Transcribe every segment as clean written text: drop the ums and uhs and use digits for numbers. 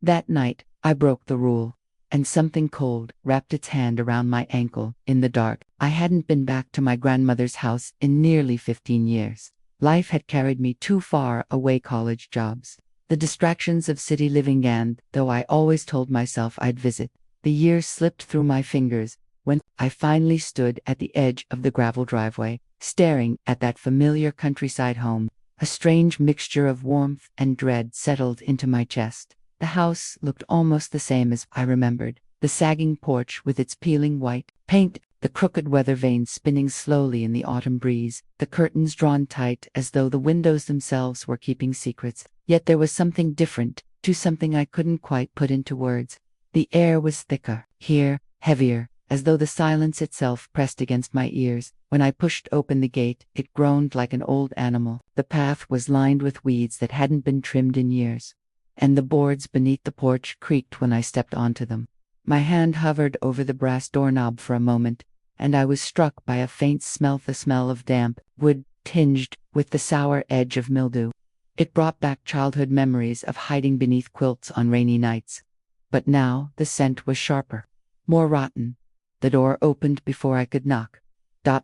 That night, I broke the rule, and something cold wrapped its hand around my ankle in the dark. I hadn't been back to my grandmother's house in nearly 15 years. Life had carried me too far away, college jobs, the distractions of city living, and, though I always told myself I'd visit, the years slipped through my fingers when I finally stood at the edge of the gravel driveway, staring at that familiar countryside home. A strange mixture of warmth and dread settled into my chest. The house looked almost the same as I remembered. The sagging porch with its peeling white paint, the crooked weather vanes spinning slowly in the autumn breeze, the curtains drawn tight as though the windows themselves were keeping secrets. Yet there was something different, to something I couldn't quite put into words. The air was thicker, here, heavier, as though the silence itself pressed against my ears. When I pushed open the gate, it groaned like an old animal. The path was lined with weeds that hadn't been trimmed in years, and the boards beneath the porch creaked when I stepped onto them. My hand hovered over the brass doorknob for a moment, and I was struck by a faint smell, the smell of damp wood tinged with the sour edge of mildew. It brought back childhood memories of hiding beneath quilts on rainy nights. But now the scent was sharper, more rotten. The door opened before I could knock.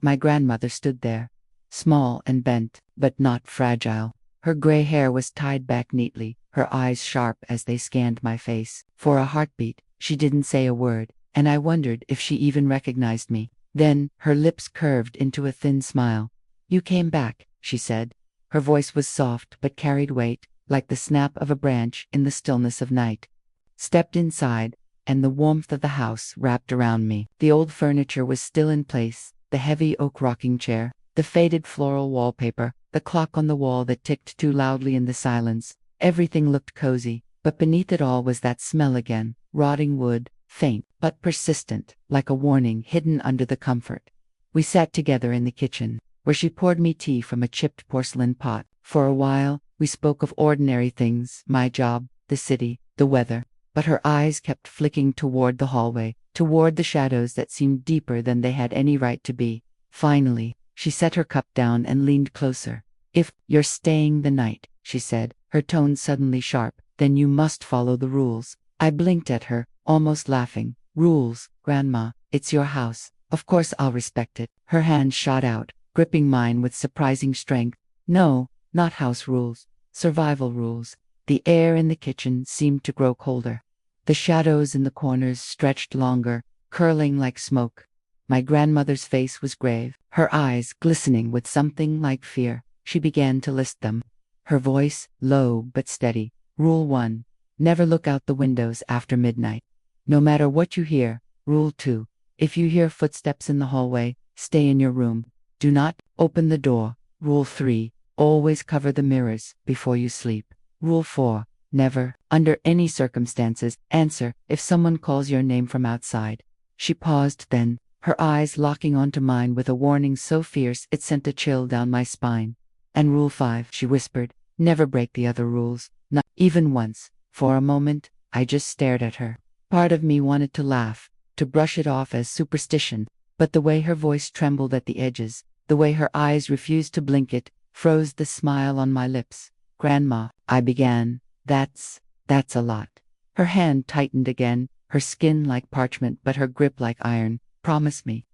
My grandmother stood there, small and bent, but not fragile. Her gray hair was tied back neatly, her eyes sharp as they scanned my face. For a heartbeat, she didn't say a word, and I wondered if she even recognized me. Then, her lips curved into a thin smile. "You came back," she said. Her voice was soft but carried weight, like the snap of a branch in the stillness of night. Stepped inside, and the warmth of the house wrapped around me. The old furniture was still in place, the heavy oak rocking chair, the faded floral wallpaper, the clock on the wall that ticked too loudly in the silence. Everything looked cozy, but beneath it all was that smell again, rotting wood, faint but persistent, like a warning hidden under the comfort. We sat together in the kitchen, where she poured me tea from a chipped porcelain pot. For a while, we spoke of ordinary things, my job, the city, the weather. But her eyes kept flicking toward the hallway, toward the shadows that seemed deeper than they had any right to be. Finally, she set her cup down and leaned closer. "If you're staying the night," she said, her tone suddenly sharp, "then you must follow the rules." I blinked at her, almost laughing. "Rules, Grandma? It's your house. Of course I'll respect it." Her hand shot out, gripping mine with surprising strength. "No, not house rules. Survival rules." The air in the kitchen seemed to grow colder. The shadows in the corners stretched longer, curling like smoke. My grandmother's face was grave, her eyes glistening with something like fear. She began to list them, her voice low but steady. "Rule 1. Never look out the windows after midnight. No matter what you hear. Rule 2. If you hear footsteps in the hallway, stay in your room. Do not open the door. Rule 3. Always cover the mirrors before you sleep. Rule 4. Never, under any circumstances, answer if someone calls your name from outside." She paused then, her eyes locking onto mine with a warning so fierce it sent a chill down my spine. "And Rule 5, she whispered. Never break the other rules, not even once." For a moment, I just stared at her. Part of me wanted to laugh, to brush it off as superstition, but the way her voice trembled at the edges, the way her eyes refused to blink it, froze the smile on my lips. "Grandma," I began, that's a lot." Her hand tightened again, her skin like parchment but her grip like iron. Promise me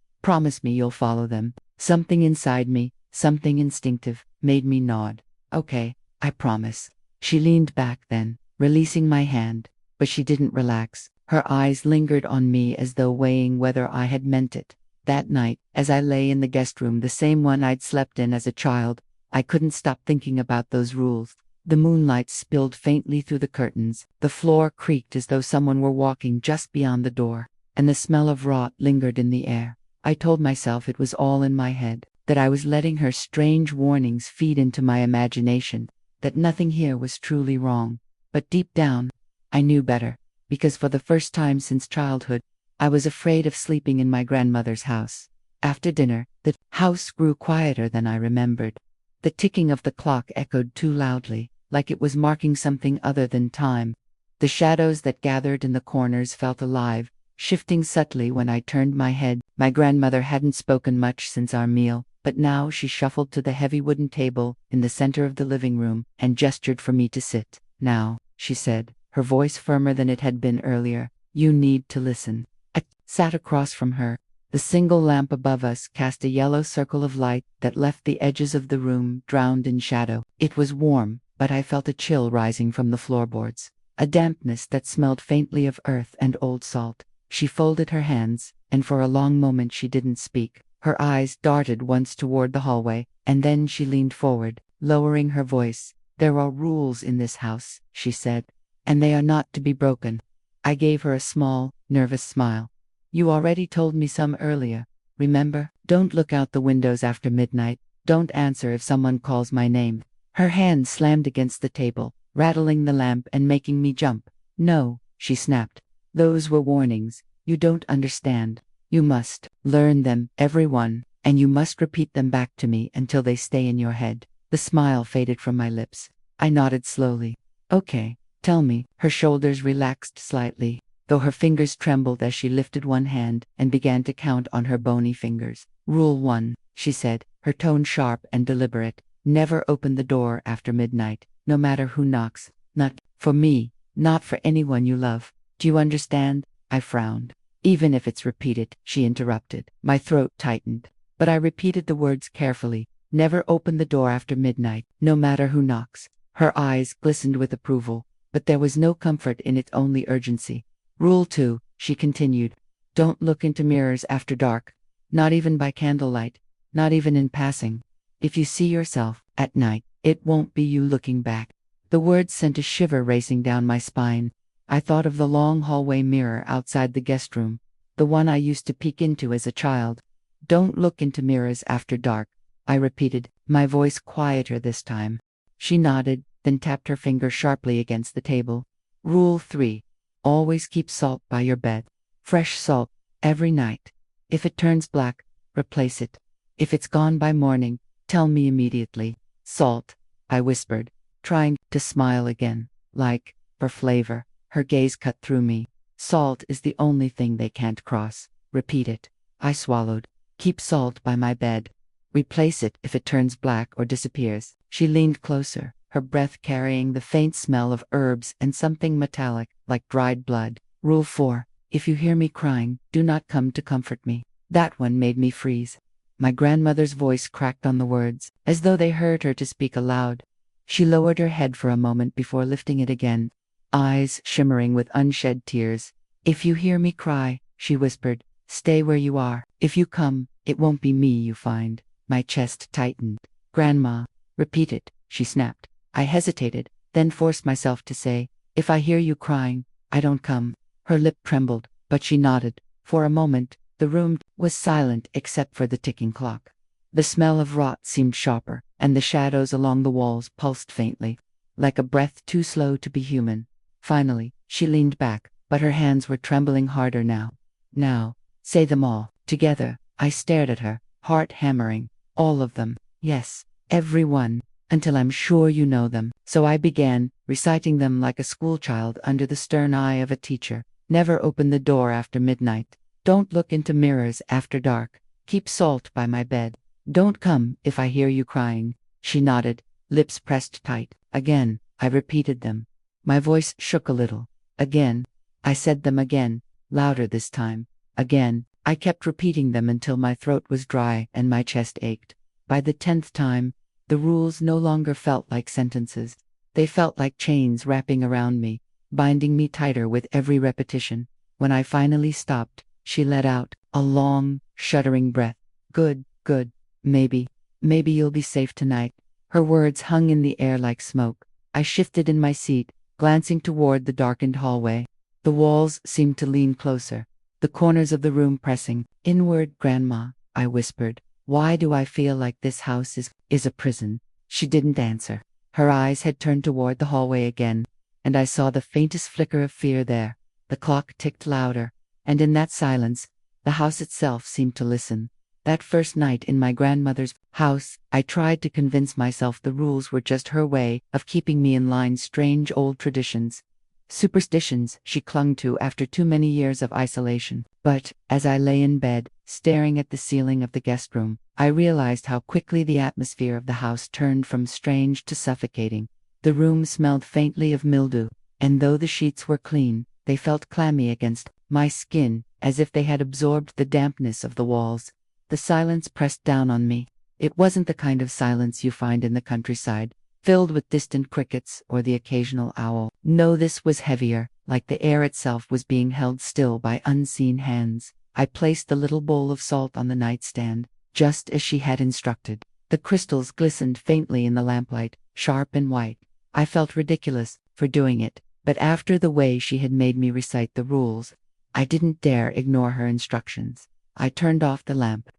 you'll follow them." Something inside me, something instinctive, made me nod. "Okay, I promise." She leaned back then, releasing my hand, but she didn't relax. Her eyes lingered on me as though weighing whether I had meant it. That night, as I lay in the guest room, the same one I'd slept in as a child, I couldn't stop thinking about those rules. The moonlight spilled faintly through the curtains, the floor creaked as though someone were walking just beyond the door, and the smell of rot lingered in the air. I told myself it was all in my head, that I was letting her strange warnings feed into my imagination, that nothing here was truly wrong. But deep down, I knew better, because for the first time since childhood, I was afraid of sleeping in my grandmother's house. After dinner, the house grew quieter than I remembered. The ticking of the clock echoed too loudly, like it was marking something other than time. The shadows that gathered in the corners felt alive, shifting subtly when I turned my head. My grandmother hadn't spoken much since our meal, but now she shuffled to the heavy wooden table in the center of the living room and gestured for me to sit. "Now," she said, her voice firmer than it had been earlier. You need to listen. I sat across from her. The single lamp above us cast a yellow circle of light that left the edges of the room drowned in shadow. It was warm, but I felt a chill rising from the floorboards, a dampness that smelled faintly of earth and old salt. She folded her hands, and for a long moment she didn't speak. Her eyes darted once toward the hallway, and then she leaned forward, lowering her voice. There are rules in this house, she said, and they are not to be broken. I gave her a small, nervous smile. You already told me some earlier. Remember? Don't look out the windows after midnight. Don't answer if someone calls my name. Her hand slammed against the table, rattling the lamp and making me jump. No, she snapped. Those were warnings. You don't understand. You must learn them, everyone, and you must repeat them back to me until they stay in your head. The smile faded from my lips. I nodded slowly. Okay, tell me. Her shoulders relaxed slightly, though her fingers trembled as she lifted one hand and began to count on her bony fingers. Rule 1, she said, her tone sharp and deliberate. Never open the door after midnight, no matter who knocks. Not for me, not for anyone you love. Do you understand? I frowned. Even if it's repeated, she interrupted. My throat tightened, but I repeated the words carefully. Never open the door after midnight, no matter who knocks. Her eyes glistened with approval, but there was no comfort in it, only urgency. Rule 2, she continued. Don't look into mirrors after dark. Not even by candlelight. Not even in passing. If you see yourself, at night, it won't be you looking back. The words sent a shiver racing down my spine. I thought of the long hallway mirror outside the guest room, the one I used to peek into as a child. Don't look into mirrors after dark, I repeated, my voice quieter this time. She nodded, then tapped her finger sharply against the table. Rule 3. Always keep salt by your bed. Fresh salt, every night. If it turns black, replace it. If it's gone by morning, tell me immediately. Salt, I whispered, trying to smile again, like, for flavor. Her gaze cut through me. Salt is the only thing they can't cross. Repeat it. I swallowed. Keep salt by my bed. Replace it if it turns black or disappears. She leaned closer, her breath carrying the faint smell of herbs and something metallic, like dried blood. Rule 4. If you hear me crying, do not come to comfort me. That one made me freeze. My grandmother's voice cracked on the words, as though they heard her to speak aloud. She lowered her head for a moment before lifting it again, eyes shimmering with unshed tears. If you hear me cry, she whispered, stay where you are. If you come, it won't be me you find. My chest tightened. Grandma, repeat it, she snapped. I hesitated, then forced myself to say, if I hear you crying, I don't come. Her lip trembled, but she nodded. For a moment, the room was silent except for the ticking clock. The smell of rot seemed sharper, and the shadows along the walls pulsed faintly, like a breath too slow to be human. Finally, she leaned back, but her hands were trembling harder now. Now, say them all, together. I stared at her, heart hammering. All of them. Yes, every one, until I'm sure you know them. So I began, reciting them like a schoolchild under the stern eye of a teacher. Never open the door after midnight. Don't look into mirrors after dark. Keep salt by my bed. Don't come if I hear you crying. She nodded, lips pressed tight. Again, I repeated them. My voice shook a little. Again, I said them again, louder this time. Again, I kept repeating them until my throat was dry and my chest ached. By the 10th time, the rules no longer felt like sentences. They felt like chains wrapping around me, binding me tighter with every repetition. When I finally stopped, she let out a long, shuddering breath. Good, good. Maybe you'll be safe tonight. Her words hung in the air like smoke. I shifted in my seat, glancing toward the darkened hallway. The walls seemed to lean closer, the corners of the room pressing inward. Grandma, I whispered, why do I feel like this house is a prison? She didn't answer. Her eyes had turned toward the hallway again, and I saw the faintest flicker of fear there. The clock ticked louder, and in that silence, the house itself seemed to listen. That first night in my grandmother's house, I tried to convince myself the rules were just her way of keeping me in line. Strange old traditions, superstitions she clung to after too many years of isolation. But, as I lay in bed, staring at the ceiling of the guest room, I realized how quickly the atmosphere of the house turned from strange to suffocating. The room smelled faintly of mildew, and though the sheets were clean, they felt clammy against my skin, as if they had absorbed the dampness of the walls. The silence pressed down on me. It wasn't the kind of silence you find in the countryside, filled with distant crickets or the occasional owl. No, this was heavier, like the air itself was being held still by unseen hands. I placed the little bowl of salt on the nightstand, just as she had instructed. The crystals glistened faintly in the lamplight, sharp and white. I felt ridiculous for doing it, but after the way she had made me recite the rules, I didn't dare ignore her instructions. I turned off the lamp.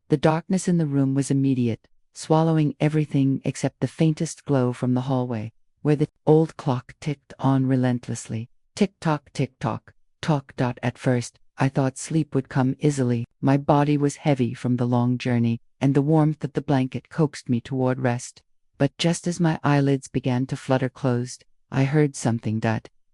The darkness in the room was immediate, swallowing everything except the faintest glow from the hallway, where the old clock ticked on relentlessly. Tick-tock, tick-tock, tock. At first, I thought sleep would come easily. My body was heavy from the long journey, and the warmth of the blanket coaxed me toward rest. But just as my eyelids began to flutter closed, I heard something.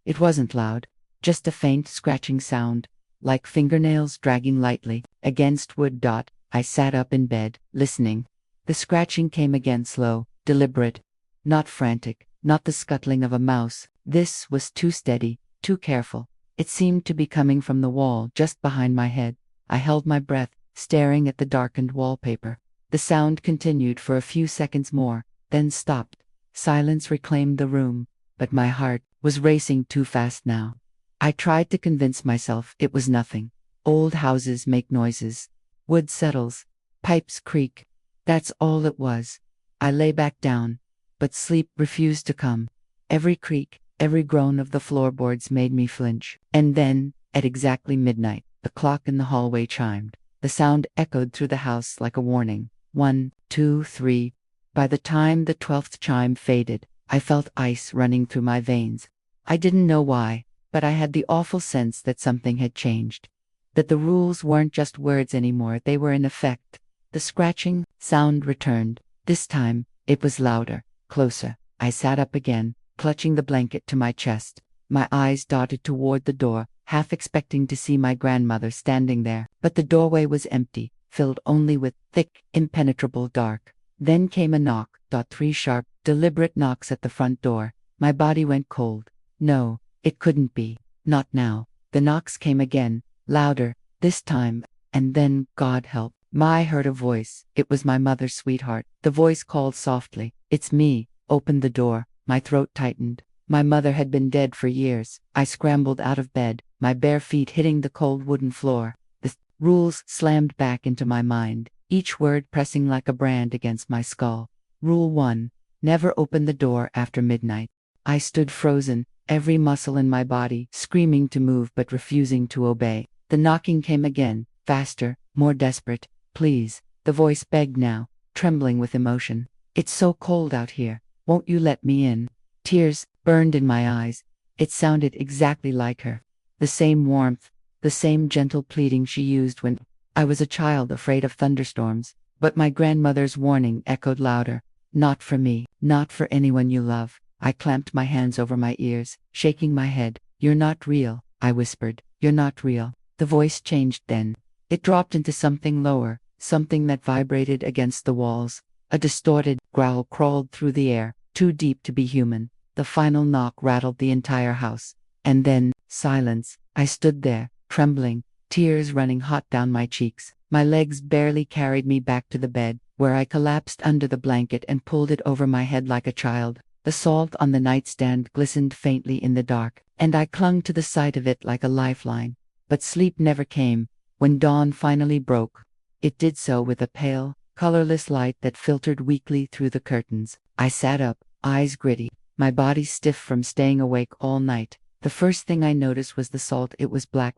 It wasn't loud, just a faint scratching sound, like fingernails dragging lightly against wood. I sat up in bed, listening. The scratching came again, slow, deliberate, not frantic, not the scuttling of a mouse. This was too steady, too careful. It seemed to be coming from the wall just behind my head. I held my breath, staring at the darkened wallpaper. The sound continued for a few seconds more, then stopped. Silence reclaimed the room, but my heart was racing too fast now. I tried to convince myself it was nothing. Old houses make noises. Wood settles. Pipes creak. That's all it was. I lay back down, but sleep refused to come. Every creak, every groan of the floorboards made me flinch. And then, at exactly midnight, the clock in the hallway chimed. The sound echoed through the house like a warning. 1, 2, 3. By the time the 12th chime faded, I felt ice running through my veins. I didn't know why, but I had the awful sense that something had changed. That the rules weren't just words anymore, they were in effect. The scratching sound returned. This time, it was louder, closer. I sat up again, clutching the blanket to my chest. My eyes darted toward the door, half expecting to see my grandmother standing there. But the doorway was empty, filled only with thick, impenetrable dark. Then came a knock. 3 sharp, deliberate knocks at the front door. My body went cold. No, it couldn't be. Not now. The knocks came again, louder, this time, and then, God help, I heard a voice. It was my mother's sweetheart. The voice called softly, "It's me." Opened the door. My throat tightened. My mother had been dead for years. I scrambled out of bed, my bare feet hitting the cold wooden floor. The rules slammed back into my mind, each word pressing like a brand against my skull. Rule 1. Never open the door after midnight. I stood frozen, every muscle in my body screaming to move but refusing to obey. The knocking came again, faster, more desperate. "Please," the voice begged now, trembling with emotion. "It's so cold out here. Won't you let me in?" Tears burned in my eyes. It sounded exactly like her. The same warmth, the same gentle pleading she used when I was a child afraid of thunderstorms. But my grandmother's warning echoed louder. "Not for me, not for anyone you love." I clamped my hands over my ears, shaking my head. "You're not real," I whispered. "You're not real." The voice changed then. It dropped into something lower, something that vibrated against the walls. A distorted growl crawled through the air, too deep to be human. The final knock rattled the entire house. And then, silence. I stood there, trembling, tears running hot down my cheeks. My legs barely carried me back to the bed, where I collapsed under the blanket and pulled it over my head like a child. The salt on the nightstand glistened faintly in the dark, and I clung to the sight of it like a lifeline. But sleep never came. When dawn finally broke, it did so with a pale, colorless light that filtered weakly through the curtains. I sat up, eyes gritty, my body stiff from staying awake all night. The first thing I noticed was the salt. It was black.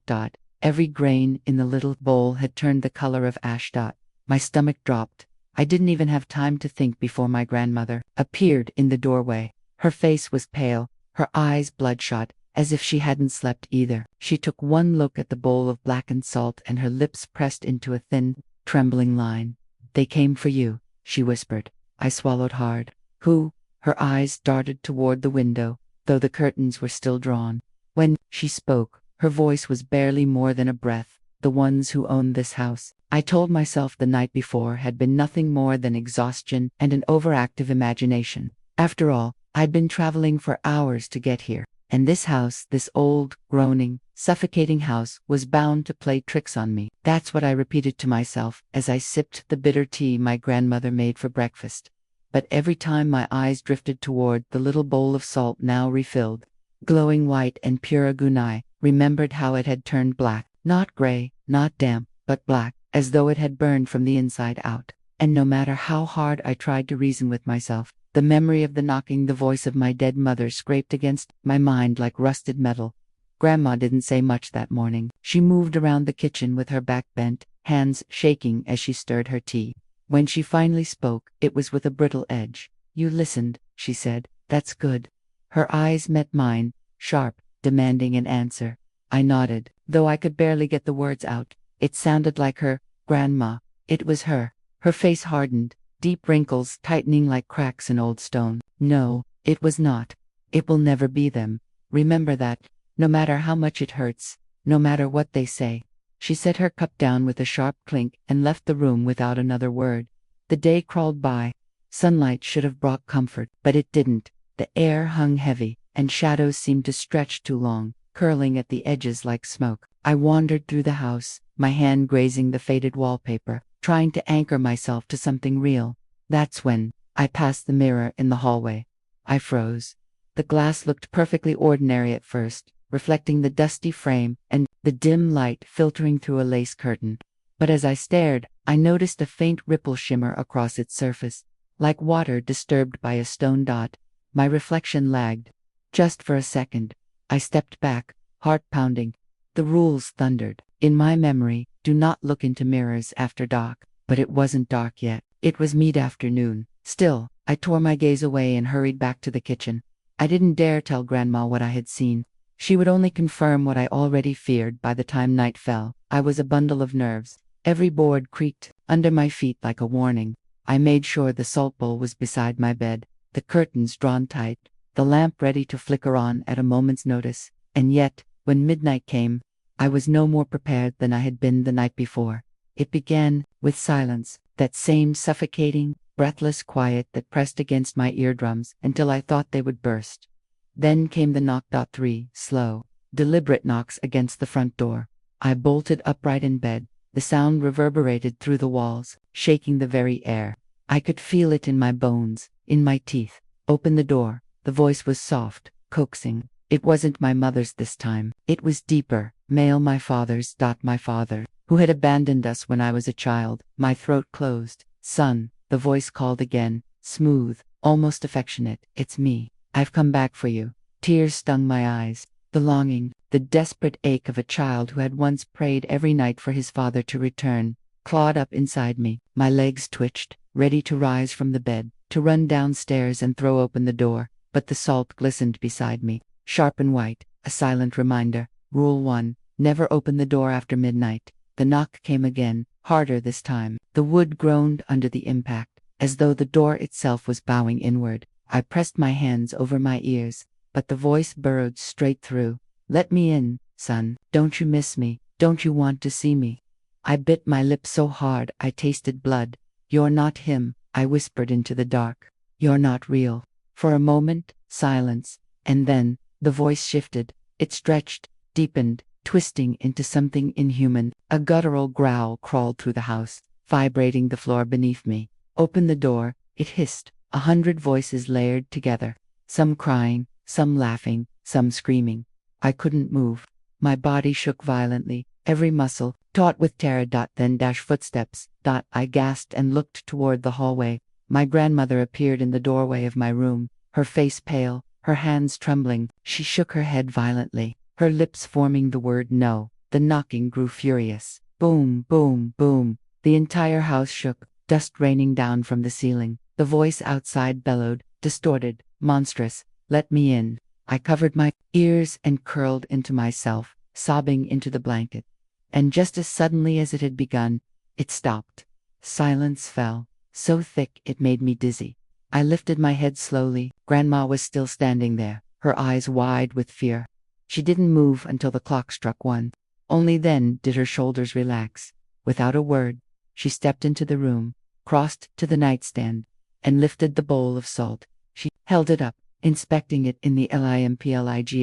Every grain in the little bowl had turned the color of ash. My stomach dropped. I didn't even have time to think before my grandmother appeared in the doorway. Her face was pale, her eyes bloodshot, as if she hadn't slept either. She took one look at the bowl of blackened salt and her lips pressed into a thin, trembling line. "They came for you," she whispered. I swallowed hard. "Who?" Her eyes darted toward the window, though the curtains were still drawn. When she spoke, her voice was barely more than a breath. "The ones who own this house." I told myself the night before had been nothing more than exhaustion and an overactive imagination. After all, I'd been traveling for hours to get here. And this house, this old, groaning, suffocating house, was bound to play tricks on me. That's what I repeated to myself as I sipped the bitter tea my grandmother made for breakfast. But every time my eyes drifted toward the little bowl of salt now refilled, glowing white and pure, I remembered how it had turned black, not gray, not damp, but black, as though it had burned from the inside out. And no matter how hard I tried to reason with myself, the memory of the knocking, the voice of my dead mother scraped against my mind like rusted metal. Grandma didn't say much that morning. She moved around the kitchen with her back bent, hands shaking as she stirred her tea. When she finally spoke, it was with a brittle edge. "You listened," she said. "That's good." Her eyes met mine, sharp, demanding an answer. I nodded, though I could barely get the words out. It sounded like her, Grandma. It was her. Her face hardened, deep wrinkles tightening like cracks in old stone. "No, it was not. It will never be them. Remember that, no matter how much it hurts, no matter what they say." She set her cup down with a sharp clink and left the room without another word. The day crawled by. Sunlight should have brought comfort, but it didn't. The air hung heavy, and shadows seemed to stretch too long, curling at the edges like smoke. I wandered through the house, my hand grazing the faded wallpaper, trying to anchor myself to something real. That's when I passed the mirror in the hallway. I froze. The glass looked perfectly ordinary at first, reflecting the dusty frame and the dim light filtering through a lace curtain. But as I stared, I noticed a faint ripple shimmer across its surface, like water disturbed by a stone dot. My reflection lagged. Just for a second. I stepped back, heart pounding. The rules thundered. In my memory, do not look into mirrors after dark. But it wasn't dark yet. It was mid-afternoon. Still, I tore my gaze away and hurried back to the kitchen. I didn't dare tell Grandma what I had seen. She would only confirm what I already feared. By the time night fell, I was a bundle of nerves. Every board creaked under my feet like a warning. I made sure the salt bowl was beside my bed, the curtains drawn tight, the lamp ready to flicker on at a moment's notice. And yet, when midnight came, I was no more prepared than I had been the night before. It began with silence, that same suffocating, breathless quiet that pressed against my eardrums until I thought they would burst. Then came the knock. 3 slow, deliberate knocks against the front door. I bolted upright in bed. The sound reverberated through the walls, shaking the very air. I could feel it in my bones, in my teeth. "Open the door." The voice was soft, coaxing. It wasn't my mother's this time. It was deeper, male, my father's. My father, who had abandoned us when I was a child. My throat closed. "Son," the voice called again, smooth, almost affectionate. "It's me. I've come back for you." Tears stung my eyes. The longing, the desperate ache of a child who had once prayed every night for his father to return, clawed up inside me. My legs twitched, ready to rise from the bed, to run downstairs and throw open the door. But the salt glistened beside me, sharp and white, a silent reminder. Rule 1, never open the door after midnight. The knock came again, harder this time. The wood groaned under the impact, as though the door itself was bowing inward. I pressed my hands over my ears, but the voice burrowed straight through. "Let me in, son. Don't you miss me? Don't you want to see me?" I bit my lip so hard I tasted blood. "You're not him," I whispered into the dark. "You're not real." For a moment, silence, and then the voice shifted. It stretched, deepened, twisting into something inhuman. A guttural growl crawled through the house, vibrating the floor beneath me. "Open the door," it hissed. 100 voices layered together, some crying, some laughing, some screaming. I couldn't move. My body shook violently, every muscle taut with terror. Then footsteps. I gasped and looked toward the hallway. My grandmother appeared in the doorway of my room, her face pale, her hands trembling. She shook her head violently, her lips forming the word no. The knocking grew furious. Boom, boom, boom. The entire house shook, dust raining down from the ceiling. The voice outside bellowed, distorted, monstrous. "Let me in." I covered my ears and curled into myself, sobbing into the blanket. And just as suddenly as it had begun, it stopped. Silence fell, so thick it made me dizzy. I lifted my head slowly. Grandma was still standing there, her eyes wide with fear. She didn't move until the clock struck 1. Only then did her shoulders relax. Without a word, she stepped into the room, crossed to the nightstand, and lifted the bowl of salt. She held it up, inspecting it in the limplight.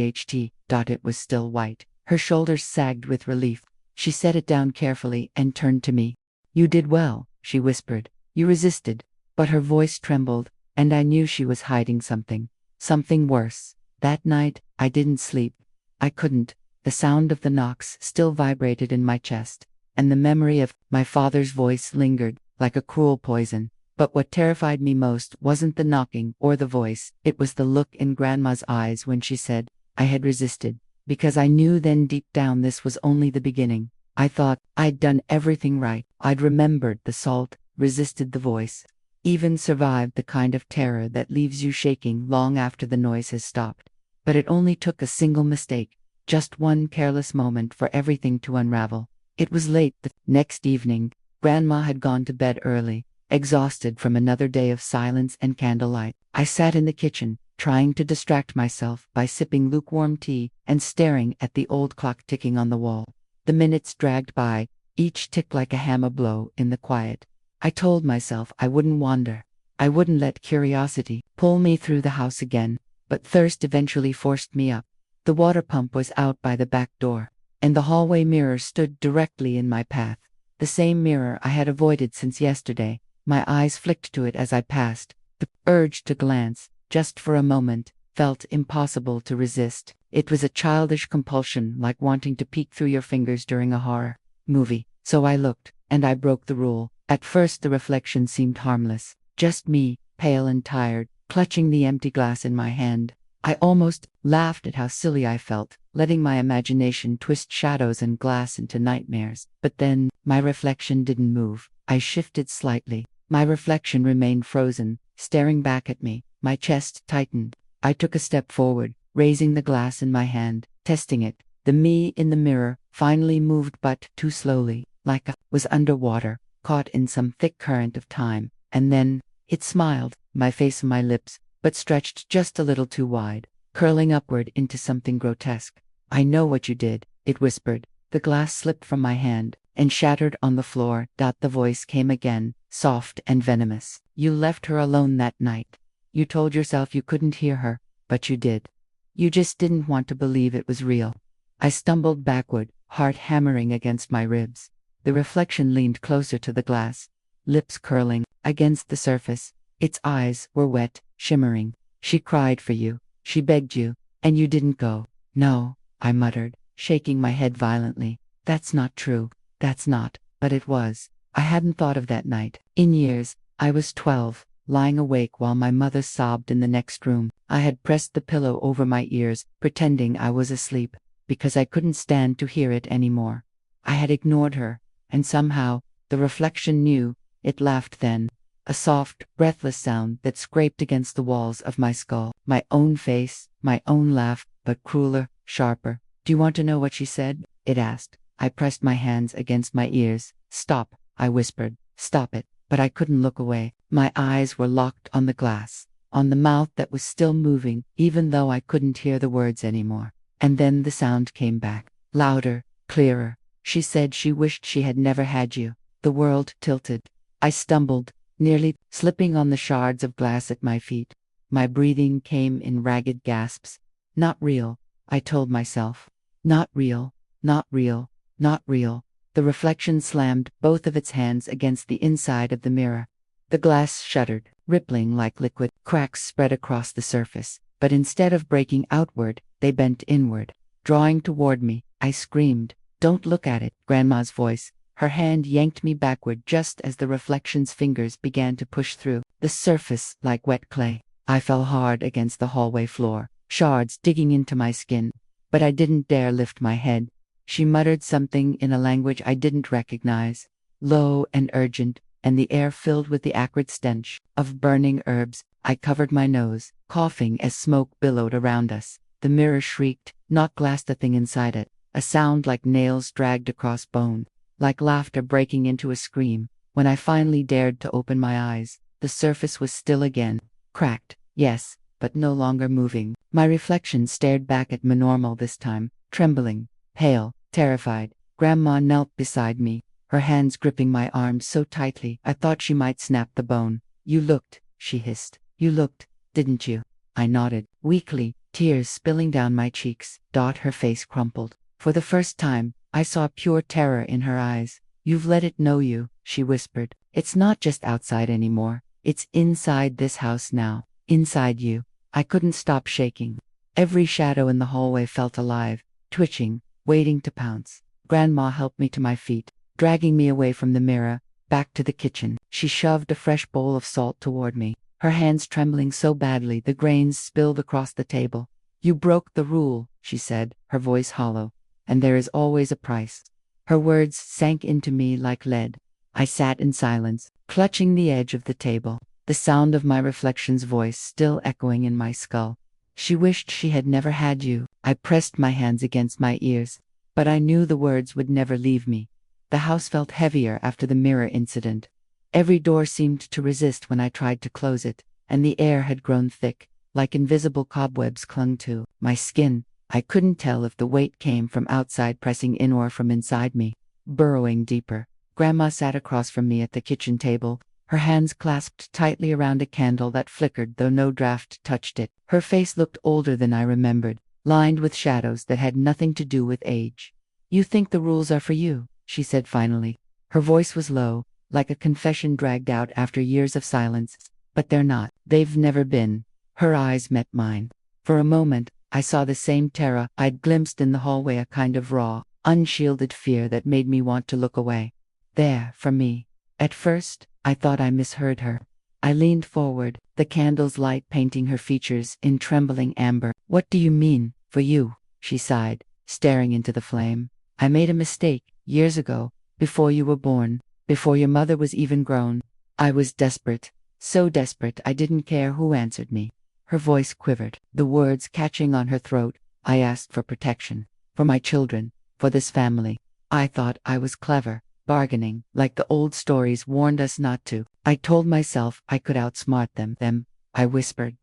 It was still white. Her shoulders sagged with relief. She set it down carefully and turned to me. "You did well," she whispered. "You resisted." But her voice trembled, and I knew she was hiding something. Something worse. That night, I didn't sleep. I couldn't. The sound of the knocks still vibrated in my chest, and the memory of my father's voice lingered, like a cruel poison. But what terrified me most wasn't the knocking or the voice, it was the look in Grandma's eyes when she said, I had resisted. Because I knew then deep down this was only the beginning. I thought I'd done everything right. I'd remembered the salt, resisted the voice, even survived the kind of terror that leaves you shaking long after the noise has stopped. But it only took a single mistake, just one careless moment for everything to unravel. It was late the next evening. Grandma had gone to bed early, exhausted from another day of silence and candlelight. I sat in the kitchen, trying to distract myself by sipping lukewarm tea and staring at the old clock ticking on the wall. The minutes dragged by, each tick like a hammer blow in the quiet. I told myself I wouldn't wander. I wouldn't let curiosity pull me through the house again. But thirst eventually forced me up. The water pump was out by the back door, and the hallway mirror stood directly in my path. The same mirror I had avoided since yesterday. My eyes flicked to it as I passed. The urge to glance, just for a moment, felt impossible to resist. It was a childish compulsion, like wanting to peek through your fingers during a horror movie. So I looked, and I broke the rule. At first the reflection seemed harmless. Just me, pale and tired, clutching the empty glass in my hand. I almost laughed at how silly I felt, letting my imagination twist shadows and glass into nightmares. But then, my reflection didn't move. I shifted slightly. My reflection remained frozen, staring back at me. My chest tightened. I took a step forward, raising the glass in my hand, testing it. The me in the mirror finally moved, but too slowly, like I was underwater, caught in some thick current of time. And then, it smiled, my face and my lips, but stretched just a little too wide, curling upward into something grotesque. "I know what you did," it whispered. The glass slipped from my hand and shattered on the floor. The voice came again, soft and venomous. "You left her alone that night. You told yourself you couldn't hear her, but you did. You just didn't want to believe it was real." I stumbled backward, heart hammering against my ribs. The reflection leaned closer to the glass, lips curling against the surface. Its eyes were wet, shimmering. "She cried for you. She begged you, and you didn't go." "No," I muttered, shaking my head violently. "That's not true. That's not." But it was. I hadn't thought of that night in years. I was 12, lying awake while my mother sobbed in the next room. I had pressed the pillow over my ears, pretending I was asleep, because I couldn't stand to hear it anymore. I had ignored her, and somehow, the reflection knew. It laughed then. A soft, breathless sound that scraped against the walls of my skull. My own face, my own laugh, but crueler, sharper. "Do you want to know what she said?" it asked. I pressed my hands against my ears. "Stop," I whispered. "Stop it." But I couldn't look away. My eyes were locked on the glass, on the mouth that was still moving, even though I couldn't hear the words anymore. And then the sound came back, louder, clearer. She said she wished she had never had you. The world tilted. I stumbled, nearly slipping on the shards of glass at my feet. My breathing came in ragged gasps. "Not real," I told myself. "Not real, not real, not real." The reflection slammed both of its hands against the inside of the mirror. The glass shuddered, rippling like liquid. Cracks spread across the surface, but instead of breaking outward, they bent inward, drawing toward me. I screamed. "Don't look at it," Grandma's voice. Her hand yanked me backward just as the reflection's fingers began to push through the surface like wet clay. I fell hard against the hallway floor, shards digging into my skin. But I didn't dare lift my head. She muttered something in a language I didn't recognize, low and urgent, and the air filled with the acrid stench of burning herbs. I covered my nose, coughing as smoke billowed around us. The mirror shrieked, not glass, the thing inside it, a sound like nails dragged across bone, like laughter breaking into a scream. When I finally dared to open my eyes, the surface was still again, cracked, yes, but no longer moving. My reflection stared back at me normal this time, trembling, pale, terrified. Grandma knelt beside me, her hands gripping my arms so tightly I thought she might snap the bone. "You looked," she hissed. "You looked, didn't you?" I nodded, weakly, tears spilling down my cheeks. Her face crumpled. For the first time, I saw pure terror in her eyes. You've let it know you, she whispered. It's not just outside anymore. It's inside this house now. Inside you. I couldn't stop shaking. Every shadow in the hallway felt alive, twitching, waiting to pounce. Grandma helped me to my feet, dragging me away from the mirror, back to the kitchen. She shoved a fresh bowl of salt toward me, her hands trembling so badly the grains spilled across the table. You broke the rule, she said, her voice hollow. And there is always a price. Her words sank into me like lead. I sat in silence, clutching the edge of the table, the sound of my reflection's voice still echoing in my skull. She wished she had never had you. I pressed my hands against my ears, but I knew the words would never leave me. The house felt heavier after the mirror incident. Every door seemed to resist when I tried to close it, and the air had grown thick, like invisible cobwebs clung to my skin. I couldn't tell if the weight came from outside pressing in or from inside me, burrowing deeper. Grandma sat across from me at the kitchen table, her hands clasped tightly around a candle that flickered though no draft touched it. Her face looked older than I remembered, lined with shadows that had nothing to do with age. You think the rules are for you, she said finally. Her voice was low, like a confession dragged out after years of silence. But they're not. They've never been. Her eyes met mine. For a moment, I saw the same terror I'd glimpsed in the hallway, a kind of raw, unshielded fear that made me want to look away. There, for me. At first, I thought I misheard her. I leaned forward, the candle's light painting her features in trembling amber. What do you mean, for you? She sighed, staring into the flame. I made a mistake, years ago, before you were born, before your mother was even grown. I was desperate, so desperate I didn't care who answered me. Her voice quivered, the words catching on her throat. I asked for protection, for my children, for this family. I thought I was clever, bargaining, like the old stories warned us not to. I told myself I could outsmart them, I whispered.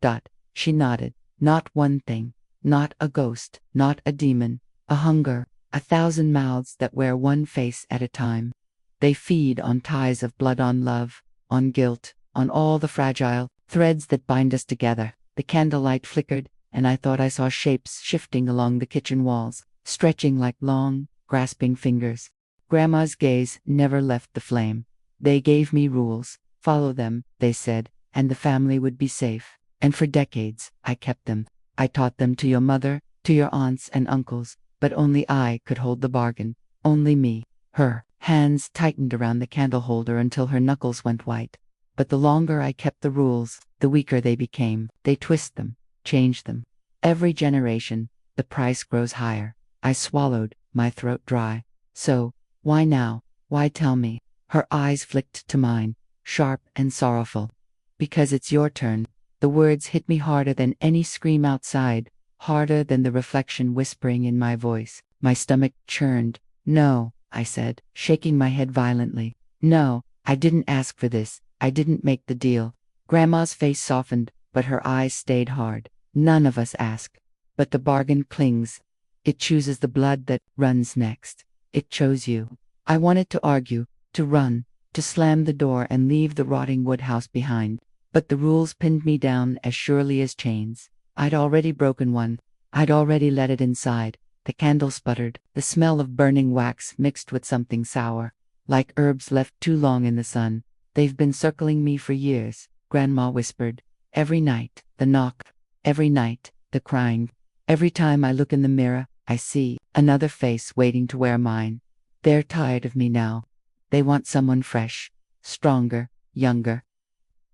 She nodded. Not one thing, not a ghost, not a demon, a hunger, 1,000 mouths that wear one face at a time. They feed on ties of blood, on love, on guilt, on all the fragile threads that bind us together. The candlelight flickered, and I thought I saw shapes shifting along the kitchen walls, stretching like long, grasping fingers. Grandma's gaze never left the flame. They gave me rules. Follow them, they said, and the family would be safe. And for decades, I kept them. I taught them to your mother, to your aunts and uncles, but only I could hold the bargain. Only me. Her hands tightened around the candle holder until her knuckles went white. But the longer I kept the rules, the weaker they became. They twist them, change them. Every generation, the price grows higher. I swallowed, my throat dry. So, why now? Why tell me? Her eyes flicked to mine, sharp and sorrowful. Because it's your turn. The words hit me harder than any scream outside, harder than the reflection whispering in my voice. My stomach churned. No, I said, shaking my head violently. No, I didn't ask for this. I didn't make the deal. Grandma's face softened, but her eyes stayed hard. None of us ask. But the bargain clings. It chooses the blood that runs next. It chose you. I wanted to argue, to run, to slam the door and leave the rotting woodhouse behind. But the rules pinned me down as surely as chains. I'd already broken one. I'd already let it inside. The candle sputtered, the smell of burning wax mixed with something sour, like herbs left too long in the sun. They've been circling me for years, Grandma whispered. Every night, the knock. Every night, the crying. Every time I look in the mirror, I see another face waiting to wear mine. They're tired of me now. They want someone fresh, stronger, younger.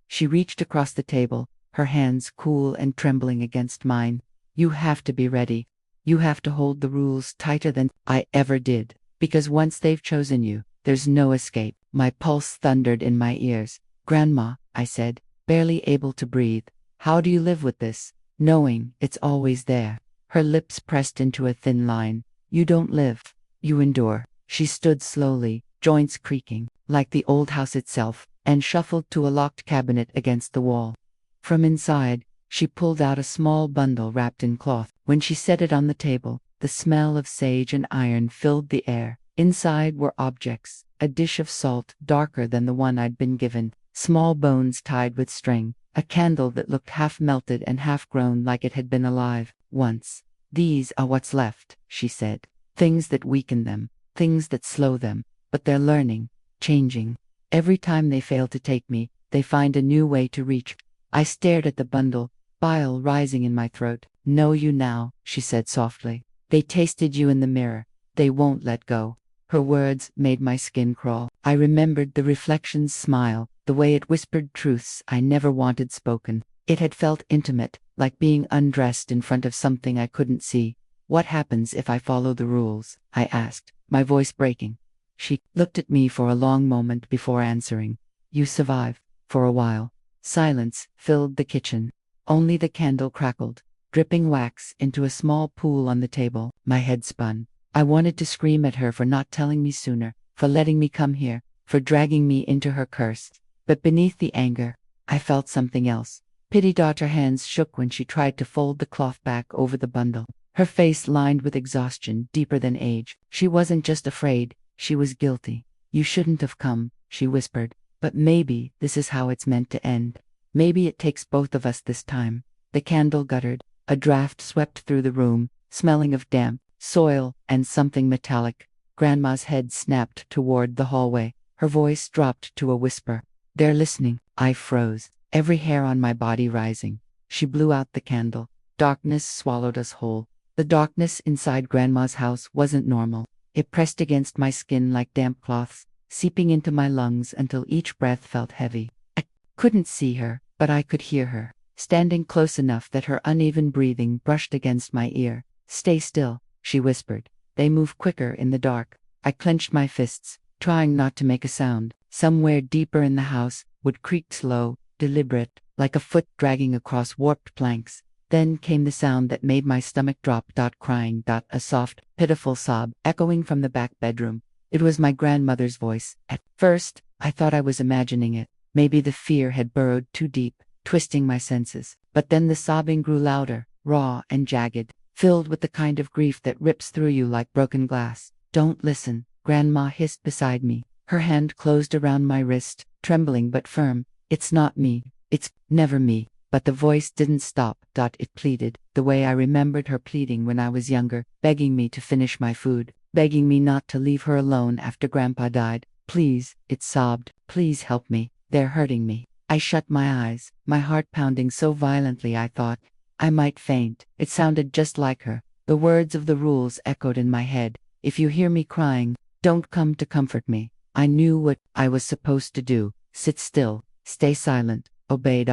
She reached across the table, her hands cool and trembling against mine. You have to be ready. You have to hold the rules tighter than I ever did. Because once they've chosen you, there's no escape. My pulse thundered in my ears. Grandma, I said, barely able to breathe. How do you live with this, knowing it's always there? Her lips pressed into a thin line. You don't live. You endure. She stood slowly, joints creaking, like the old house itself, and shuffled to a locked cabinet against the wall. From inside, she pulled out a small bundle wrapped in cloth. When she set it on the table, the smell of sage and iron filled the air. Inside were objects, a dish of salt darker than the one I'd been given, small bones tied with string, a candle that looked half melted and half grown like it had been alive once. "These are what's left," she said. "Things that weaken them, things that slow them, but they're learning, changing. Every time they fail to take me, they find a new way to reach." I stared at the bundle, bile rising in my throat. "Know you now," she said softly. "They tasted you in the mirror. They won't let go." Her words made my skin crawl. I remembered the reflection's smile, the way it whispered truths I never wanted spoken. It had felt intimate, like being undressed in front of something I couldn't see. "What happens if I follow the rules?" I asked, my voice breaking. She looked at me for a long moment before answering. "You survive, for a while." Silence filled the kitchen. Only the candle crackled, dripping wax into a small pool on the table. My head spun. I wanted to scream at her for not telling me sooner, for letting me come here, for dragging me into her curse. But beneath the anger, I felt something else. Pity. Her hands shook when she tried to fold the cloth back over the bundle. Her face lined with exhaustion deeper than age. She wasn't just afraid, she was guilty. "You shouldn't have come," she whispered. "But maybe this is how it's meant to end. Maybe it takes both of us this time." The candle guttered. A draft swept through the room, smelling of damp, soil, and something metallic. Grandma's head snapped toward the hallway. Her voice dropped to a whisper. "They're listening." I froze, every hair on my body rising. She blew out the candle. Darkness swallowed us whole. The darkness inside Grandma's house wasn't normal. It pressed against my skin like damp cloths, seeping into my lungs until each breath felt heavy. I couldn't see her, but I could hear her, standing close enough that her uneven breathing brushed against my ear. "Stay still," she whispered. "They move quicker in the dark." I clenched my fists, trying not to make a sound. Somewhere deeper in the house, wood creaked slow, deliberate, like a foot dragging across warped planks. Then came the sound that made my stomach drop. Crying. A soft, pitiful sob, echoing from the back bedroom. It was my grandmother's voice. At first, I thought I was imagining it. Maybe the fear had burrowed too deep, twisting my senses. But then the sobbing grew louder, raw and jagged, filled with the kind of grief that rips through you like broken glass. "Don't listen," Grandma hissed beside me. Her hand closed around my wrist, trembling but firm. "It's not me. It's never me." But the voice didn't stop. It pleaded, the way I remembered her pleading when I was younger, begging me to finish my food, begging me not to leave her alone after Grandpa died. "Please," it sobbed, "please help me. They're hurting me." I shut my eyes, my heart pounding so violently I thought I might faint. It sounded just like her. The words of the rules echoed in my head. "If you hear me crying, don't come to comfort me." I knew what I was supposed to do. Sit still, stay silent, obey.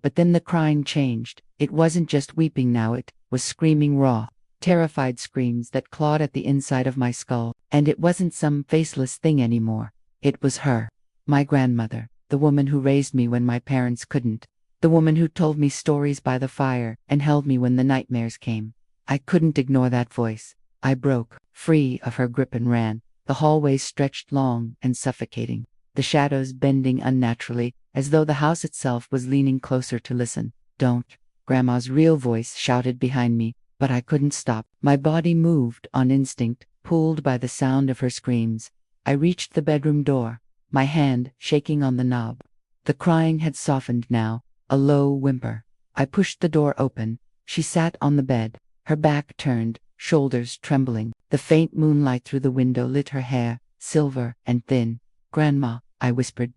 But then the crying changed. It wasn't just weeping now, it was screaming, raw, terrified screams that clawed at the inside of my skull. And it wasn't some faceless thing anymore. It was her. My grandmother, the woman who raised me when my parents couldn't. The woman who told me stories by the fire and held me when the nightmares came. I couldn't ignore that voice. I broke free of her grip and ran. The hallways stretched long and suffocating, the shadows bending unnaturally, as though the house itself was leaning closer to listen. "Don't," Grandma's real voice shouted behind me, but I couldn't stop. My body moved on instinct, pulled by the sound of her screams. I reached the bedroom door, my hand shaking on the knob. The crying had softened now, a low whimper. I pushed the door open. She sat on the bed, her back turned, shoulders trembling. The faint moonlight through the window lit her hair, silver and thin. "Grandma," I whispered.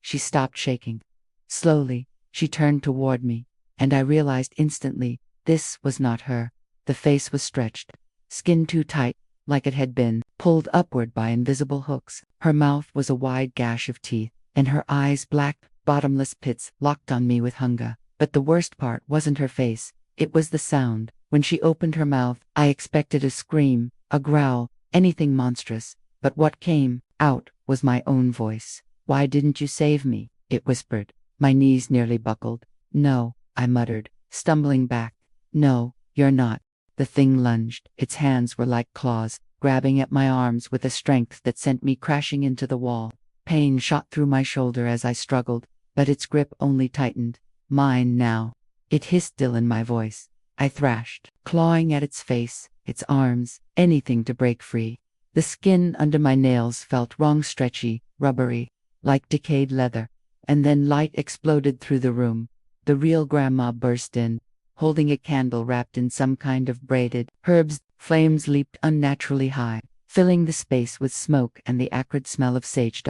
She stopped shaking. Slowly, she turned toward me, and I realized instantly this was not her. The face was stretched, skin too tight, like it had been pulled upward by invisible hooks. Her mouth was a wide gash of teeth, and her eyes black, bottomless pits locked on me with hunger. But the worst part wasn't her face, it was the sound. When she opened her mouth, I expected a scream, a growl, anything monstrous, but what came out was my own voice. "Why didn't you save me?" it whispered. My knees nearly buckled. "No," I muttered, stumbling back. "No, you're not." The thing lunged. Its hands were like claws, grabbing at my arms with a strength that sent me crashing into the wall. Pain shot through my shoulder as I struggled, but its grip only tightened. "Mine now." It hissed still in my voice. I thrashed, clawing at its face, its arms, anything to break free. The skin under my nails felt wrong, stretchy, rubbery, like decayed leather. And then light exploded through the room. The real Grandma burst in, holding a candle wrapped in some kind of braided herbs. Flames leaped unnaturally high, filling the space with smoke and the acrid smell of sage.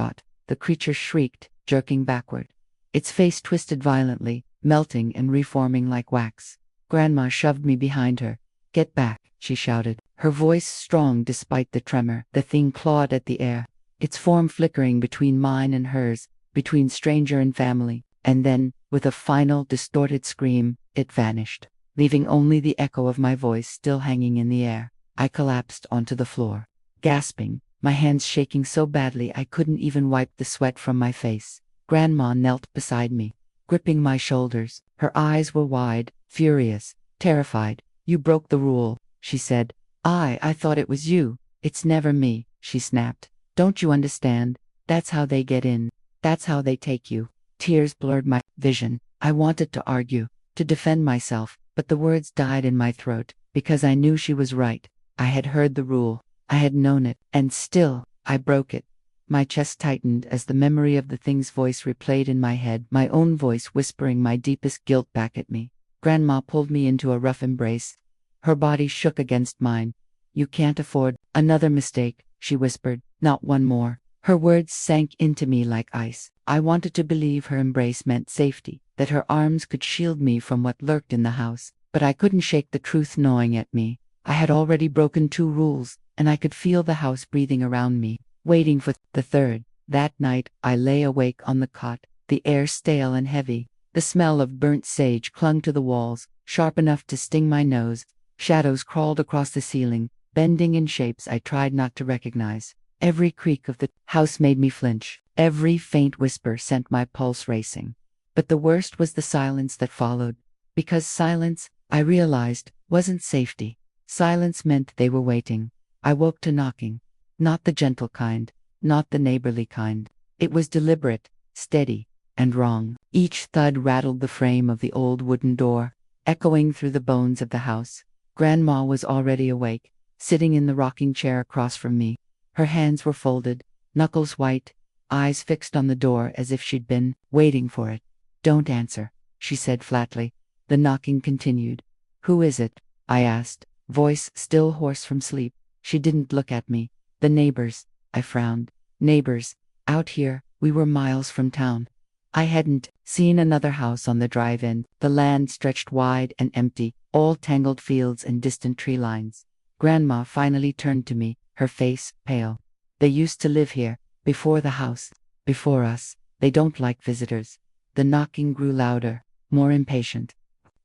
The creature shrieked, jerking backward. Its face twisted violently, melting and reforming like wax. Grandma shoved me behind her. "Get back," she shouted, her voice strong despite the tremor. The thing clawed at the air, its form flickering between mine and hers, between stranger and family, and then, with a final, distorted scream, it vanished, leaving only the echo of my voice still hanging in the air. I collapsed onto the floor, gasping, my hands shaking so badly I couldn't even wipe the sweat from my face. Grandma knelt beside me, gripping my shoulders. Her eyes were wide, furious, terrified. "You broke the rule," she said. I thought it was you." "It's never me," she snapped. "Don't you understand? That's how they get in. That's how they take you." Tears blurred my vision. I wanted to argue, to defend myself, but the words died in my throat, because I knew she was right. I had heard the rule. I had known it, and still, I broke it. My chest tightened as the memory of the thing's voice replayed in my head, my own voice whispering my deepest guilt back at me. Grandma pulled me into a rough embrace. Her body shook against mine. "You can't afford another mistake," she whispered. "Not one more." Her words sank into me like ice. I wanted to believe her embrace meant safety, that her arms could shield me from what lurked in the house, but I couldn't shake the truth gnawing at me. I had already broken 2 rules, and I could feel the house breathing around me, waiting for the third. That night, I lay awake on the cot, the air stale and heavy. The smell of burnt sage clung to the walls, sharp enough to sting my nose. Shadows crawled across the ceiling, bending in shapes I tried not to recognize. Every creak of the house made me flinch. Every faint whisper sent my pulse racing. But the worst was the silence that followed. Because silence, I realized, wasn't safety. Silence meant they were waiting. I woke to knocking. Not the gentle kind, not the neighborly kind. It was deliberate, steady, and wrong. Each thud rattled the frame of the old wooden door, echoing through the bones of the house. Grandma was already awake, sitting in the rocking chair across from me. Her hands were folded, knuckles white, eyes fixed on the door as if she'd been waiting for it. "Don't answer," she said flatly. The knocking continued. "Who is it?" I asked, voice still hoarse from sleep. She didn't look at me. "The neighbors," I frowned. "Neighbors. Out here, we were miles from town." I hadn't seen another house on the drive-in. The land stretched wide and empty, all tangled fields and distant tree lines. Grandma finally turned to me, her face pale. "They used to live here, before the house, before us. They don't like visitors." The knocking grew louder, more impatient.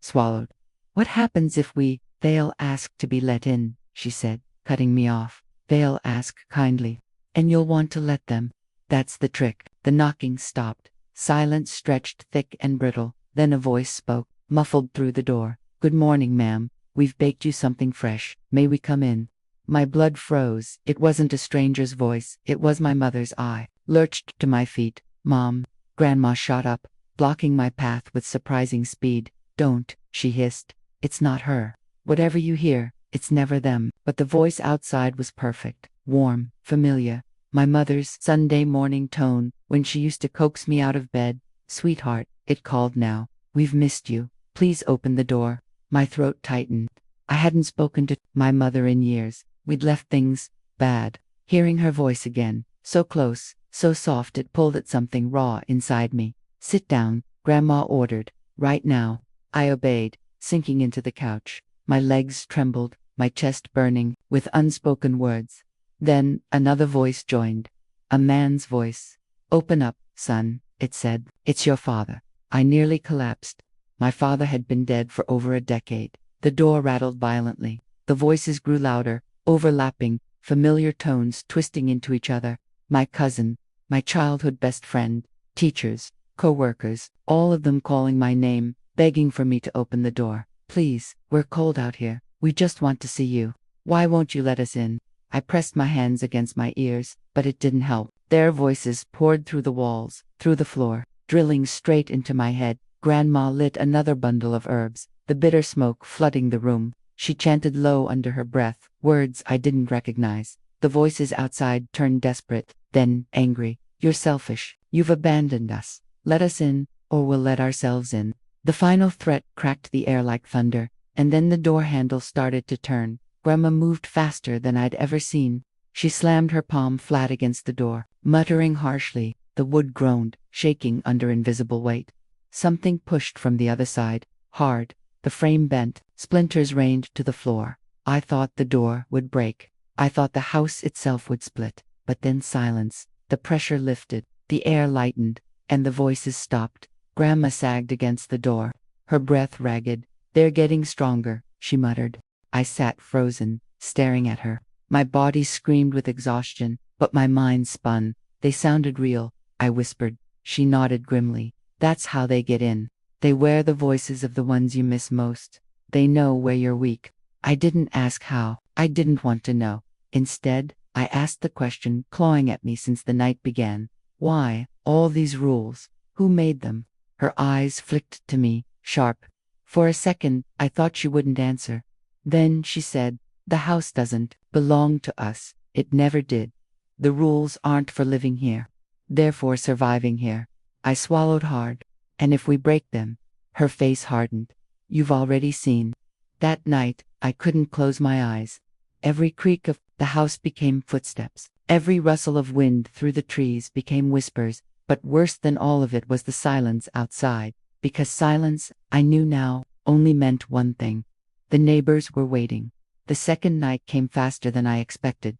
Swallowed. "What happens if they'll ask to be let in," she said, cutting me off. "They'll ask kindly. And you'll want to let them. That's the trick." The knocking stopped. Silence stretched thick and brittle. Then a voice spoke, muffled through the door. "Good morning, ma'am. We've baked you something fresh. May we come in?" My blood froze. It wasn't a stranger's voice. It was my mother's. I lurched to my feet. "Mom." Grandma shot up, blocking my path with surprising speed. "Don't," she hissed. "It's not her. Whatever you hear, it's never them." But the voice outside was perfect, warm, familiar. My mother's Sunday morning tone, when she used to coax me out of bed. "Sweetheart," it called now. "We've missed you. Please open the door." My throat tightened. I hadn't spoken to my mother in years. We'd left things bad. Hearing her voice again, so close, so soft, it pulled at something raw inside me. "Sit down," Grandma ordered. "Right now." I obeyed, sinking into the couch. My legs trembled, my chest burning, with unspoken words. Then another voice joined. A man's voice. "Open up, son," it said. "It's your father." I nearly collapsed. My father had been dead for over a decade. The door rattled violently. The voices grew louder, overlapping, familiar tones twisting into each other. My cousin, my childhood best friend, teachers, co-workers, all of them calling my name, begging for me to open the door. "Please, we're cold out here. We just want to see you. Why won't you let us in?" I pressed my hands against my ears, but it didn't help. Their voices poured through the walls, through the floor, drilling straight into my head. Grandma lit another bundle of herbs, the bitter smoke flooding the room. She chanted low under her breath, words I didn't recognize. The voices outside turned desperate, then angry. "You're selfish. You've abandoned us. Let us in, or we'll let ourselves in." The final threat cracked the air like thunder, and then the door handle started to turn. Grandma moved faster than I'd ever seen. She slammed her palm flat against the door, muttering harshly. The wood groaned, shaking under invisible weight. Something pushed from the other side, hard. The frame bent, splinters rained to the floor. I thought the door would break. I thought the house itself would split. But then silence. The pressure lifted, the air lightened, and the voices stopped. Grandma sagged against the door, her breath ragged. "They're getting stronger," she muttered. I sat frozen, staring at her. My body screamed with exhaustion, but my mind spun. "They sounded real," I whispered. She nodded grimly. "That's how they get in. They wear the voices of the ones you miss most. They know where you're weak." I didn't ask how. I didn't want to know. Instead, I asked the question clawing at me since the night began. Why all these rules? Who made them? Her eyes flicked to me, sharp. For a second, I thought she wouldn't answer. Then she said, "The house doesn't belong to us. It never did. The rules aren't for living here. They're for surviving here." I swallowed hard. "And if we break them?" Her face hardened. "You've already seen." That night, I couldn't close my eyes. Every creak of the house became footsteps. Every rustle of wind through the trees became whispers. But worse than all of it was the silence outside. Because silence, I knew now, only meant one thing. The neighbors were waiting. The second night came faster than I expected.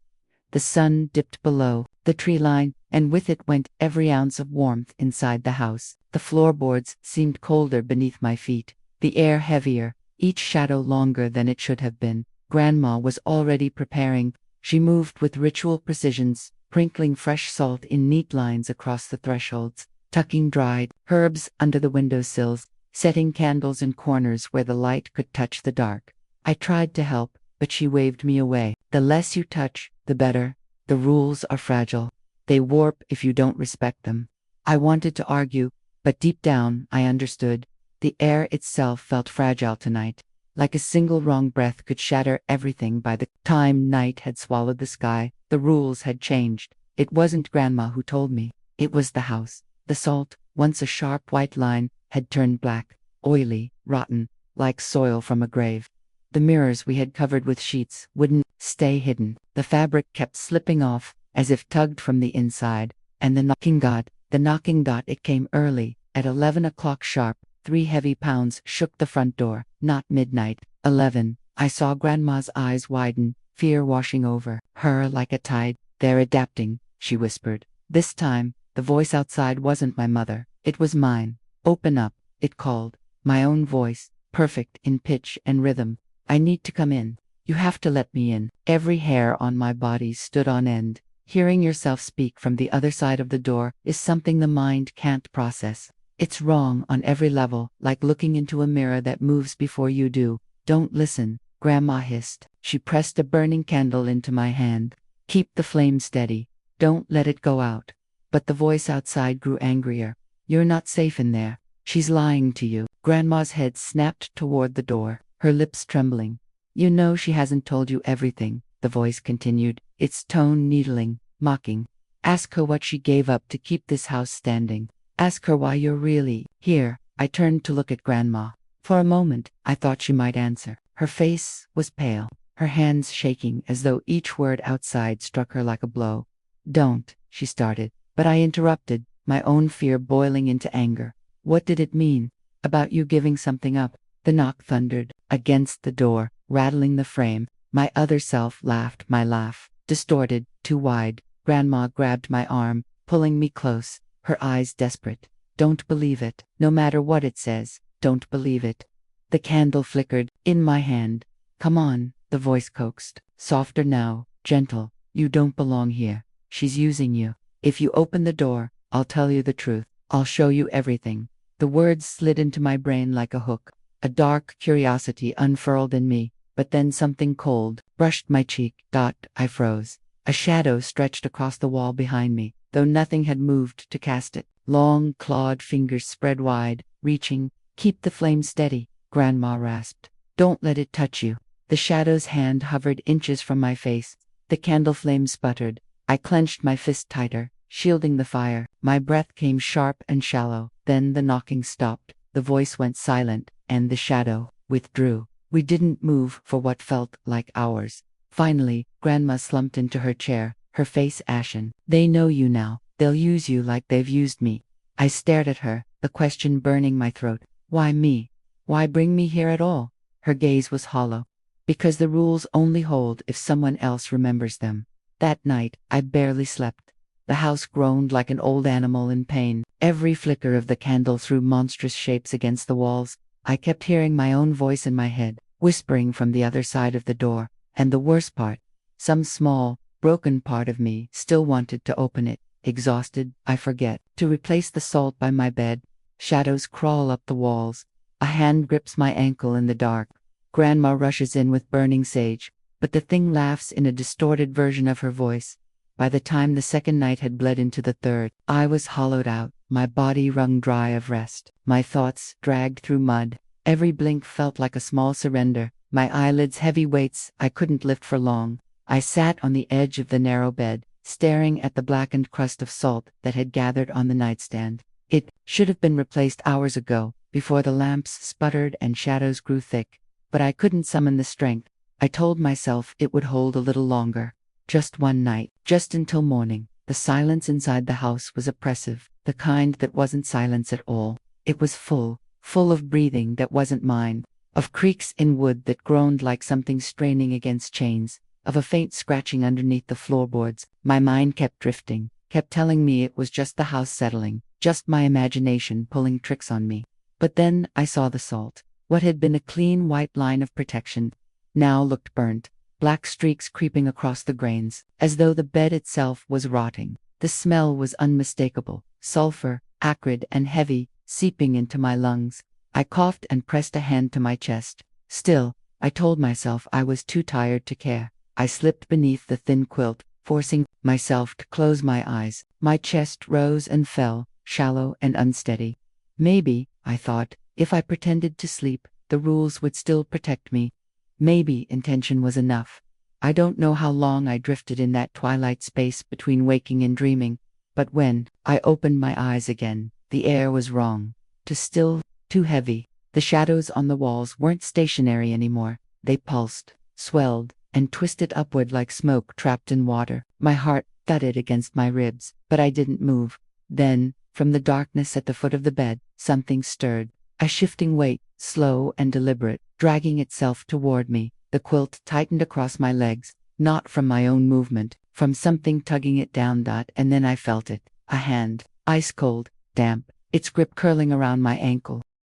The sun dipped below the tree line, and with it went every ounce of warmth inside the house. The floorboards seemed colder beneath my feet, the air heavier, each shadow longer than it should have been. Grandma was already preparing. She moved with ritual precision, sprinkling fresh salt in neat lines across the thresholds, tucking dried herbs under the windowsills, setting candles in corners where the light could touch the dark. I tried to help, but she waved me away. "The less you touch, the better. The rules are fragile. They warp if you don't respect them." I wanted to argue, but deep down, I understood. The air itself felt fragile tonight. Like a single wrong breath could shatter everything. By the time night had swallowed the sky, the rules had changed. It wasn't Grandma who told me. It was the house. The salt, once a sharp white line, had turned black, oily, rotten, like soil from a grave. The mirrors we had covered with sheets wouldn't stay hidden. The fabric kept slipping off, as if tugged from the inside. And the knocking dot, it came early, at 11 o'clock sharp. 3 heavy pounds shook the front door. Not midnight. 11. I saw Grandma's eyes widen, fear washing over her like a tide. "They're adapting," she whispered. This time, the voice outside wasn't my mother. It was mine. "Open up," it called. My own voice, perfect in pitch and rhythm. "I need to come in. You have to let me in." Every hair on my body stood on end. Hearing yourself speak from the other side of the door is something the mind can't process. It's wrong on every level, like looking into a mirror that moves before you do. "Don't listen," Grandma hissed. She pressed a burning candle into my hand. "Keep the flame steady. Don't let it go out." But the voice outside grew angrier. "You're not safe in there. She's lying to you." Grandma's head snapped toward the door, her lips trembling. "You know she hasn't told you everything," the voice continued, its tone needling, mocking. "Ask her what she gave up to keep this house standing. Ask her why you're really here." I turned to look at Grandma. For a moment, I thought she might answer. Her face was pale, her hands shaking as though each word outside struck her like a blow. "Don't," she started, but I interrupted, my own fear boiling into anger. "What did it mean? About you giving something up?" The knock thundered against the door, rattling the frame. My other self laughed, my laugh, distorted, too wide. Grandma grabbed my arm, pulling me close, her eyes desperate. "Don't believe it. No matter what it says, don't believe it." The candle flickered in my hand. "Come on," the voice coaxed, softer now, gentle. "You don't belong here. She's using you. If you open the door, I'll tell you the truth. I'll show you everything." The words slid into my brain like a hook. A dark curiosity unfurled in me, but then something cold brushed my cheek. I froze. A shadow stretched across the wall behind me, though nothing had moved to cast it. Long, clawed fingers spread wide, reaching. "Keep the flame steady," Grandma rasped. "Don't let it touch you." The shadow's hand hovered inches from my face. The candle flame sputtered. I clenched my fist tighter, shielding the fire. My breath came sharp and shallow. Then the knocking stopped. the voice went silent, and the shadow withdrew. We didn't move for what felt like hours. Finally, Grandma slumped into her chair, her face ashen. "They know you now. They'll use you like they've used me." I stared at her, the question burning my throat. Why me? Why bring me here at all? Her gaze was hollow. "Because the rules only hold if someone else remembers them." That night, I barely slept. The house groaned like an old animal in pain. Every flicker of the candle threw monstrous shapes against the walls. I kept hearing my own voice in my head, whispering from the other side of the door. And the worst part, some small, broken part of me still wanted to open it. Exhausted, I forget to replace the salt by my bed. Shadows crawl up the walls. A hand grips my ankle in the dark. Grandma rushes in with burning sage, but the thing laughs in a distorted version of her voice. By the time the second night had bled into the third, I was hollowed out, my body wrung dry of rest, my thoughts dragged through mud. Every blink felt like a small surrender, my eyelids heavy weights I couldn't lift for long. I sat on the edge of the narrow bed, staring at the blackened crust of salt that had gathered on the nightstand. It should have been replaced hours ago, before the lamps sputtered and shadows grew thick. But I couldn't summon the strength. I told myself it would hold a little longer. Just one night, just until morning. The silence inside the house was oppressive, the kind that wasn't silence at all. It was full of breathing that wasn't mine, of creaks in wood that groaned like something straining against chains, of a faint scratching underneath the floorboards. My mind kept drifting, kept telling me it was just the house settling, just my imagination pulling tricks on me. But then I saw the salt. What had been a clean white line of protection now looked burnt, black streaks creeping across the grains, as though the bed itself was rotting. The smell was unmistakable, sulfur, acrid and heavy, seeping into my lungs. I coughed and pressed a hand to my chest. Still, I told myself I was too tired to care. I slipped beneath the thin quilt, forcing myself to close my eyes. My chest rose and fell, shallow and unsteady. Maybe, I thought, if I pretended to sleep, the rules would still protect me. Maybe intention was enough. I don't know how long I drifted in that twilight space between waking and dreaming, but when I opened my eyes again, the air was wrong. Too still, too heavy. The shadows on the walls weren't stationary anymore. They pulsed, swelled, and twisted upward like smoke trapped in water. My heart thudded against my ribs, but I didn't move. Then, from the darkness at the foot of the bed, something stirred. A shifting weight, slow and deliberate, dragging itself toward me. The quilt tightened across my legs, not from my own movement, from something tugging it down. And then I felt it. A hand, ice cold, damp, its grip curling around my ankle.